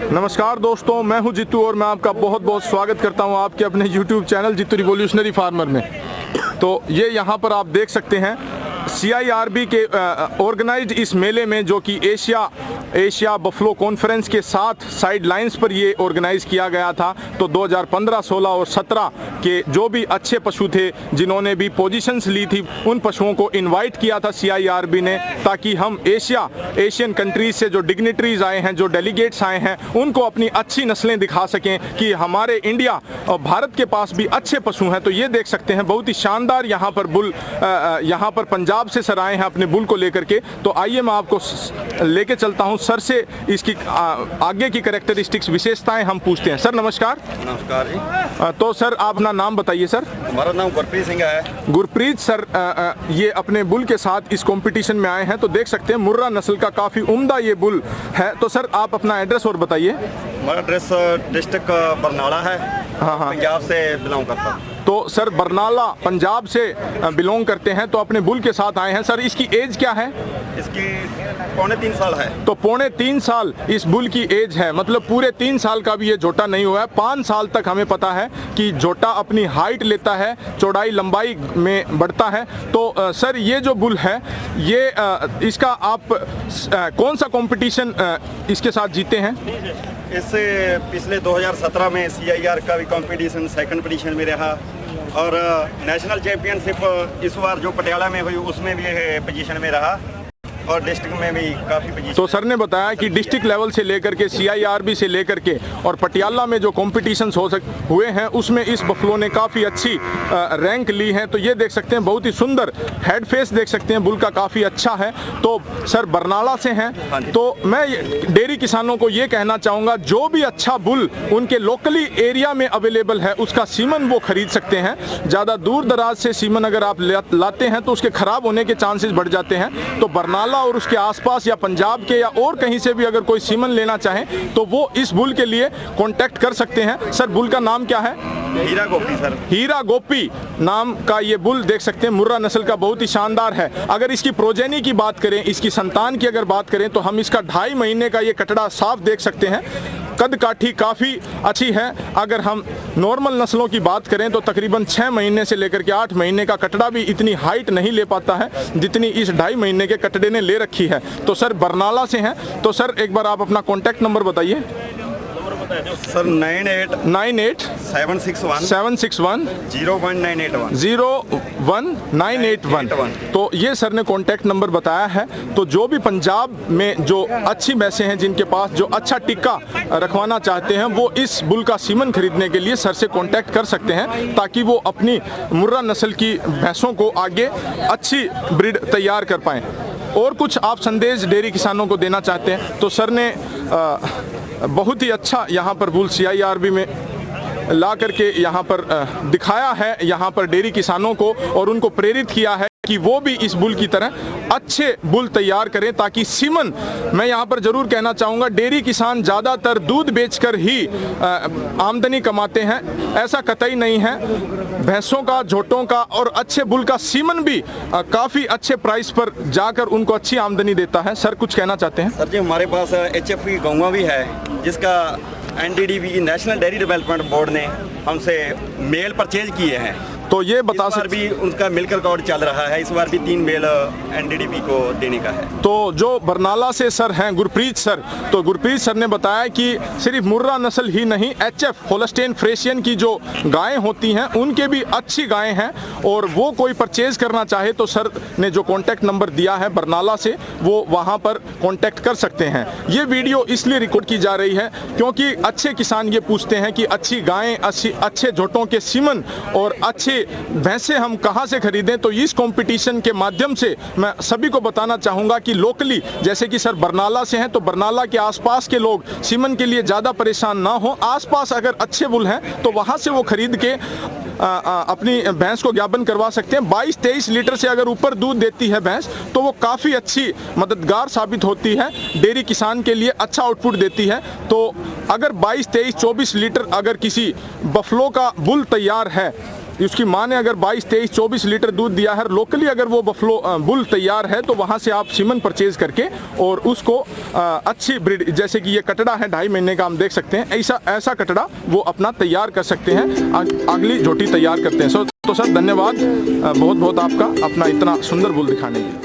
नमस्कार दोस्तों, मैं हूं जितू और मैं आपका बहुत बहुत स्वागत करता हूं आपके अपने YouTube channel Jitu revolutionary farmer में। तो ये यहाँ पर आप देख सकते हैं CIRB के ऑर्गेनाइज्ड इस मेले में, जो कि एशिया बफलो कॉन्फ्रेंस के साथ साइड लाइंस पर ये ऑर्गेनाइज किया गया था। तो 2015, 16 और 17 के जो भी अच्छे पशु थे जिन्होंने भी पोजीशंस ली थी, उन पशुओं को इनवाइट किया था CIRB ने, ताकि हम एशियन कंट्रीज से जो डिग्निटरीज आए हैं, जो डेलीगेट्स आए हैं, उनको अपनी अच्छी नस्लें दिखा सकें कि हमारे इंडिया और भारत के पास भी अच्छे पशु हैं। तो ये देख सकते हैं बहुत ही शानदार यहाँ पर बुल, यहाँ पर पंजाब से सर आए हैं अपने बुल को लेकर के। तो आइए मैं आपको लेके चलता हूं सर से, इसकी आगे की कैरेक्टरिस्टिक्स, विशेषताएं हम पूछते हैं। सर नमस्कार। नमस्कार जी। तो सर आप अपना नाम बताइए। सर हमारा नाम गुरप्रीत सिंह है। गुरप्रीत सर, ये अपने बुल के साथ इस कंपटीशन में आए हैं। तो देख सकते हैं मुर्रा नस्ल का काफ़ी उम्दा ये बुल है। तो सर आप अपना एड्रेस और बताइए। हमारा एड्रेस डिस्ट्रिक्ट बरनाला है। हाँ, पंजाब से बिलोंग करता हूँ। तो सर बरनाला पंजाब से बिलोंग करते हैं, तो अपने बुल के साथ आए हैं। सर इसकी एज क्या है? इसकी 3.25 साल है। तो 3.25 साल इस बुल की एज है, मतलब पूरे 3 साल का भी ये जोटा नहीं हुआ है। 5 साल तक हमें पता है कि जोटा अपनी हाइट लेता है, चौड़ाई लंबाई में बढ़ता है। तो सर ये जो बुल है, ये इसका आप कौन सा कंपटीशन इसके साथ जीते हैं? इससे पिछले 2017 में CIR का भी कंपटीशन सेकंड पोजीशन में रहा, और नेशनल चैंपियनशिप इस बार जो पटियाला में हुई उसमें भी पोजीशन में रहा, और डिस्ट्रिक्ट में भी काफ़ी पोजीशन। तो सर ने बताया कि डिस्ट्रिक्ट लेवल से लेकर के CIRB से लेकर के और पटियाला में जो कॉम्पिटिशन्स हुए हैं, उसमें इस बफलो ने काफ़ी अच्छी रैंक ली है। तो ये देख सकते हैं बहुत ही सुंदर हेड फेस देख सकते हैं, बुल का काफ़ी अच्छा है। तो सर बरनाला से हैं, तो मैं डेयरी किसानों को ये कहना चाहूँगा, जो भी अच्छा बुल उनके लोकली एरिया में अवेलेबल है उसका सीमन वो खरीद सकते हैं। ज़्यादा दूर दराज से सीमन अगर आप लाते हैं तो उसके ख़राब होने के चांसेस बढ़ जाते हैं। तो बरनाला और उसके आसपास या पंजाब के या और कहीं से भी अगर कोई सीमन लेना चाहें तो वो इस बुल के लिए कांटेक्ट कर सकते हैं। सर बुल का नाम क्या है? हीरा गोपी सर। हीरा गोपी नाम का ये बुल देख सकते हैं, मुर्रा नस्ल का, बहुत ही शानदार है। अगर इसकी प्रोजेनी की बात करें, इसकी संतान की अगर बात करें, तो हम इसका 2.5 महीने का ये कटड़ा साफ देख सकते हैं। कद काठी काफ़ी अच्छी है। अगर हम नॉर्मल नस्लों की बात करें तो तकरीबन 6 महीने से लेकर के 8 महीने का कटड़ा भी इतनी हाइट नहीं ले पाता है जितनी इस 2.5 महीने के कटड़े ने ले रखी है। तो सर बरनाला से हैं, तो सर एक बार आप अपना कॉन्टैक्ट नंबर बताइए। सर 98 761 01981। तो ये सर ने कॉन्टैक्ट नंबर बताया है। तो जो भी पंजाब में जो अच्छी भैंसें हैं, जिनके पास जो अच्छा टिक्का रखवाना चाहते हैं, वो इस बुल का सीमन खरीदने के लिए सर से कॉन्टैक्ट कर सकते हैं, ताकि वो अपनी मुर्रा नस्ल की भैंसों को आगे अच्छी ब्रीड तैयार कर पाएँ। और कुछ आप संदेश डेयरी किसानों को देना चाहते हैं? तो सर ने बहुत ही अच्छा यहाँ पर बुल CIRB में ला करके यहाँ पर दिखाया है, यहाँ पर डेयरी किसानों को, और उनको प्रेरित किया है कि वो भी इस बुल की तरह अच्छे बुल तैयार करें, ताकि सीमन, मैं यहाँ पर ज़रूर कहना चाहूँगा, डेयरी किसान ज़्यादातर दूध बेचकर ही आमदनी कमाते हैं, ऐसा कतई नहीं है। भैंसों का, झोटों का और अच्छे बुल का सीमन भी काफ़ी अच्छे प्राइस पर जाकर उनको अच्छी आमदनी देता है। सर कुछ कहना चाहते हैं? सर जी, हमारे पास HF गौवा भी है, जिसका NDDB national dairy development board ने हमसे मेल परचेज किए हैं। तो ये बता सकते भी उनका मिल्क रिकॉर्ड चल रहा है। इस बार भी 3 मेल NDDB को देने का है। तो जो बरनाला से सर हैं गुरप्रीत सर, तो गुरप्रीत सर ने बताया कि सिर्फ मुर्रा नस्ल ही नहीं, HF होल्स्टेन फ्रेशियन की जो गायें होती हैं उनके भी अच्छी गायें हैं, और वो कोई परचेज करना चाहे तो सर ने जो कॉन्टैक्ट नंबर दिया है बरनाला से, वो वहाँ पर कॉन्टैक्ट कर सकते हैं। ये वीडियो इसलिए रिकॉर्ड की जा रही है क्योंकि अच्छे किसान ये पूछते हैं कि अच्छी गायें, अच्छे झोटों के सीमन और अच्छे भैंसे हम कहां से खरीदें। तो इस कंपटीशन के माध्यम से मैं सभी को बताना चाहूंगा कि लोकली, जैसे कि सर बरनाला से हैं, तो बरनाला के आसपास के लोग सीमन के लिए ज़्यादा परेशान ना हो। आसपास अगर अच्छे बुल हैं तो वहां से वो खरीद के अपनी भैंस को ज्ञापन करवा सकते हैं। 22-23 लीटर से अगर ऊपर दूध देती है भैंस तो वो काफ़ी अच्छी मददगार साबित होती है, डेयरी किसान के लिए अच्छा आउटपुट देती है। तो अगर 22, 23, 24 लीटर अगर किसी बफलो का बुल तैयार है उसकी माँ ने अगर 22, 23, 24 लीटर दूध दिया है, लोकली अगर वो बफलो बुल तैयार है तो वहाँ से आप सीमन परचेज करके और उसको अच्छी ब्रीड, जैसे कि ये कटड़ा है 2.5 महीने का, हम देख सकते हैं, ऐसा कटड़ा वो अपना तैयार कर सकते हैं, अगली झोटी तैयार करते हैं। तो सर धन्यवाद बहुत बहुत आपका, अपना इतना सुंदर बुल दिखाने के लिए।